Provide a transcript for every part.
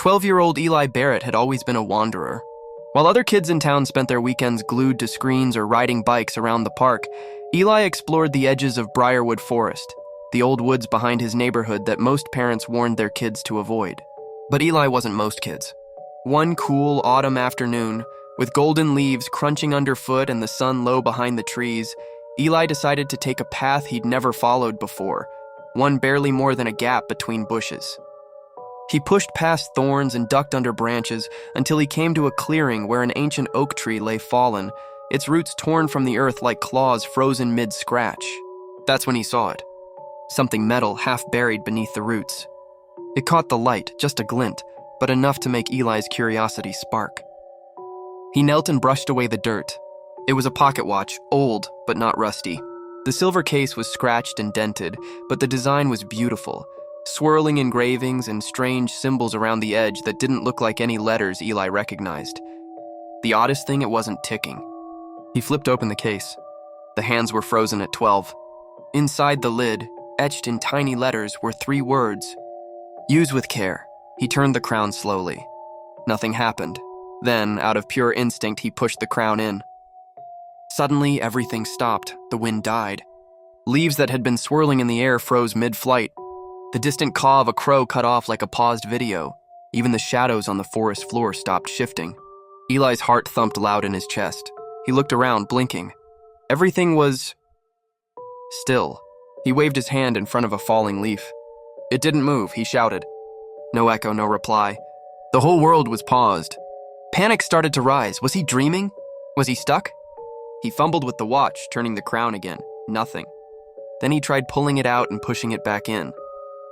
12-year-old Eli Barrett had always been a wanderer. While other kids in town spent their weekends glued to screens or riding bikes around the park, Eli explored the edges of Briarwood Forest, the old woods behind his neighborhood that most parents warned their kids to avoid. But Eli wasn't most kids. One cool autumn afternoon, with golden leaves crunching underfoot and the sun low behind the trees, Eli decided to take a path he'd never followed before, one barely more than a gap between bushes. He pushed past thorns and ducked under branches until he came to a clearing where an ancient oak tree lay fallen, its roots torn from the earth like claws frozen mid-scratch. That's when he saw it. Something metal half buried beneath the roots. It caught the light, just a glint, but enough to make Eli's curiosity spark. He knelt and brushed away the dirt. It was a pocket watch, old but not rusty. The silver case was scratched and dented, but the design was beautiful. Swirling engravings and strange symbols around the edge that didn't look like any letters Eli recognized. The oddest thing, it wasn't ticking. He flipped open the case. The hands were frozen at 12. Inside the lid, etched in tiny letters, were 3 words. Use with care. He turned the crown slowly. Nothing happened. Then, out of pure instinct, he pushed the crown in. Suddenly, everything stopped. The wind died. Leaves that had been swirling in the air froze mid-flight. The distant caw of a crow cut off like a paused video. Even the shadows on the forest floor stopped shifting. Eli's heart thumped loud in his chest. He looked around, blinking. Everything was still. He waved his hand in front of a falling leaf. It didn't move, he shouted. No echo, no reply. The whole world was paused. Panic started to rise. Was he dreaming? Was he stuck? He fumbled with the watch, turning the crown again. Nothing. Then he tried pulling it out and pushing it back in.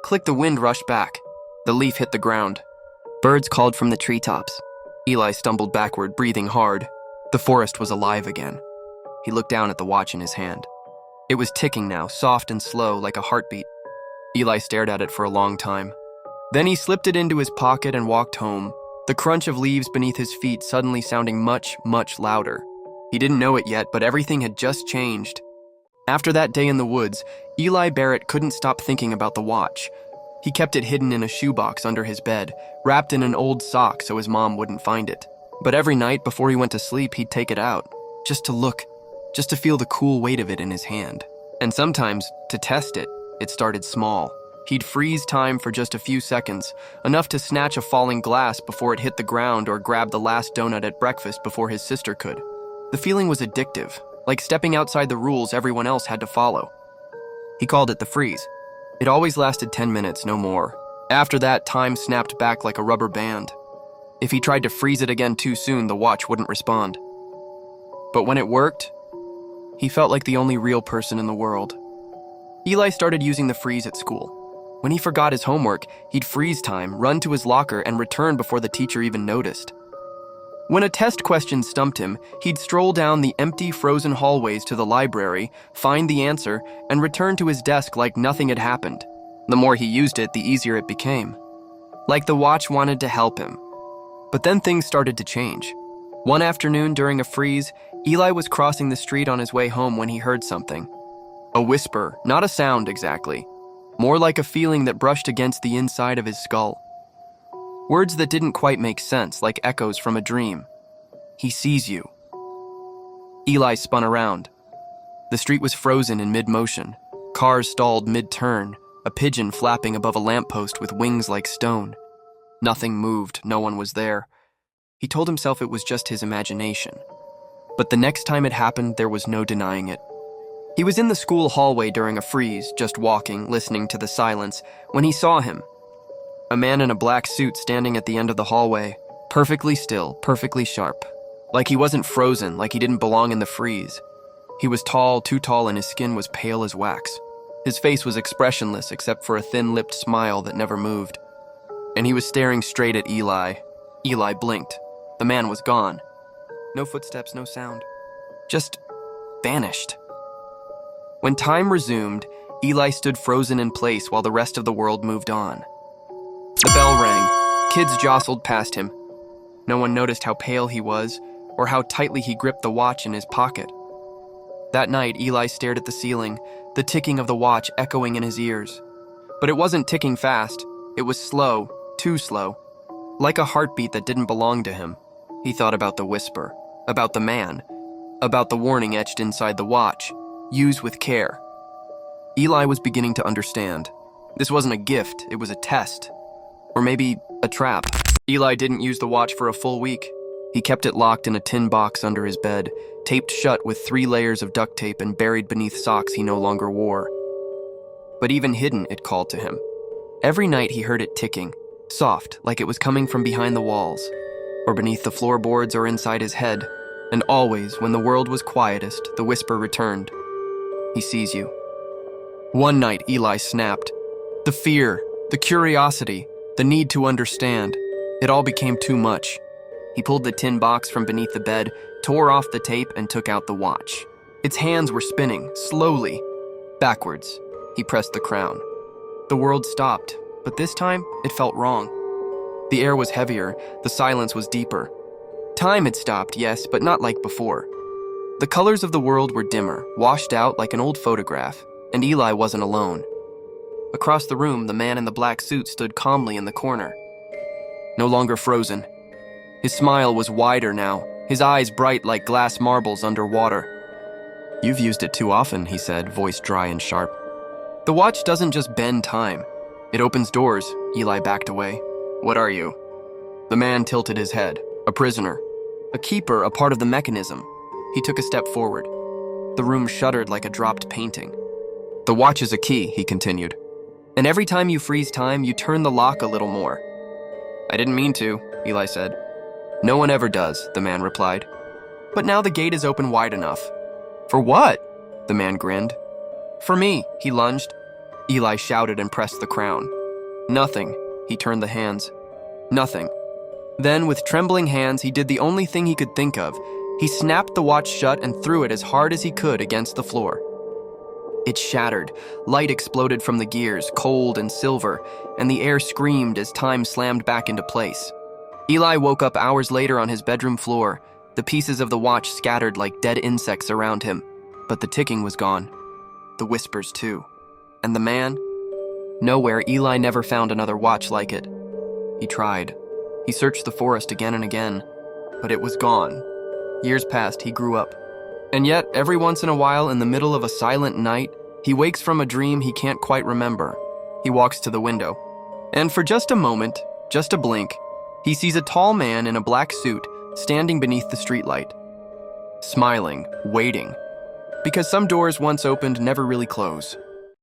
Click, the wind rushed back. The leaf hit the ground. Birds called from the treetops. Eli stumbled backward, breathing hard. The forest was alive again. He looked down at the watch in his hand. It was ticking now, soft and slow, like a heartbeat. Eli stared at it for a long time. Then he slipped it into his pocket and walked home, the crunch of leaves beneath his feet suddenly sounding much, much louder. He didn't know it yet, but everything had just changed. After that day in the woods, Eli Barrett couldn't stop thinking about the watch. He kept it hidden in a shoebox under his bed, wrapped in an old sock so his mom wouldn't find it. But every night before he went to sleep, he'd take it out, just to look, just to feel the cool weight of it in his hand. And sometimes, to test it, it started small. He'd freeze time for just a few seconds, enough to snatch a falling glass before it hit the ground or grab the last donut at breakfast before his sister could. The feeling was addictive, like stepping outside the rules everyone else had to follow. He called it the freeze. It always lasted 10 minutes, no more. After that, time snapped back like a rubber band. If he tried to freeze it again too soon, the watch wouldn't respond. But when it worked, he felt like the only real person in the world. Eli started using the freeze at school. When he forgot his homework, he'd freeze time, run to his locker, and return before the teacher even noticed. When a test question stumped him, he'd stroll down the empty, frozen hallways to the library, find the answer, and return to his desk like nothing had happened. The more he used it, the easier it became. Like the watch wanted to help him. But then things started to change. One afternoon during a freeze, Eli was crossing the street on his way home when he heard something. A whisper, not a sound exactly. More like a feeling that brushed against the inside of his skull. Words that didn't quite make sense, like echoes from a dream. He sees you. Eli spun around. The street was frozen in mid-motion. Cars stalled mid-turn, a pigeon flapping above a lamppost with wings like stone. Nothing moved, no one was there. He told himself it was just his imagination. But the next time it happened, there was no denying it. He was in the school hallway during a freeze, just walking, listening to the silence, when he saw him. A man in a black suit standing at the end of the hallway, perfectly still, perfectly sharp. Like he wasn't frozen, like he didn't belong in the freeze. He was tall, too tall, and his skin was pale as wax. His face was expressionless except for a thin-lipped smile that never moved. And he was staring straight at Eli. Eli blinked. The man was gone. No footsteps, no sound. Just vanished. When time resumed, Eli stood frozen in place while the rest of the world moved on. The bell rang. Kids jostled past him. No one noticed how pale he was or how tightly he gripped the watch in his pocket. That night, Eli stared at the ceiling, the ticking of the watch echoing in his ears. But it wasn't ticking fast. It was slow, too slow. Like a heartbeat that didn't belong to him, he thought about the whisper, about the man, about the warning etched inside the watch. Use with care. Eli was beginning to understand. This wasn't a gift, it was a test. Or maybe a trap. Eli didn't use the watch for a full week. He kept it locked in a tin box under his bed, taped shut with 3 layers of duct tape and buried beneath socks he no longer wore. But even hidden, it called to him. Every night he heard it ticking, soft, like it was coming from behind the walls, or beneath the floorboards or inside his head. And always, when the world was quietest, the whisper returned. He sees you. One night, Eli snapped. The fear, the curiosity, the need to understand. It all became too much. He pulled the tin box from beneath the bed, tore off the tape, and took out the watch. Its hands were spinning, slowly. Backwards, he pressed the crown. The world stopped, but this time, it felt wrong. The air was heavier, the silence was deeper. Time had stopped, yes, but not like before. The colors of the world were dimmer, washed out like an old photograph, and Eli wasn't alone. Across the room, the man in the black suit stood calmly in the corner. No longer frozen. His smile was wider now, his eyes bright like glass marbles underwater. You've used it too often, he said, voice dry and sharp. The watch doesn't just bend time. It opens doors. Eli backed away. What are you? The man tilted his head. A prisoner. A keeper, a part of the mechanism. He took a step forward. The room shuddered like a dropped painting. The watch is a key, he continued. And every time you freeze time, you turn the lock a little more. I didn't mean to, Eli said. No one ever does, the man replied. But now the gate is open wide enough. For what? The man grinned. For me, he lunged. Eli shouted and pressed the crown. Nothing, he turned the hands. Nothing. Then, with trembling hands, he did the only thing he could think of. He snapped the watch shut and threw it as hard as he could against the floor. It shattered. Light exploded from the gears, cold and silver, and the air screamed as time slammed back into place. Eli woke up hours later on his bedroom floor, the pieces of the watch scattered like dead insects around him. But the ticking was gone. The whispers, too. And the man? Nowhere. Eli never found another watch like it. He tried. He searched the forest again and again, but it was gone. Years passed, he grew up. And yet, every once in a while, in the middle of a silent night, he wakes from a dream he can't quite remember. He walks to the window. And for just a moment, just a blink, he sees a tall man in a black suit standing beneath the streetlight. Smiling, waiting. Because some doors once opened never really close.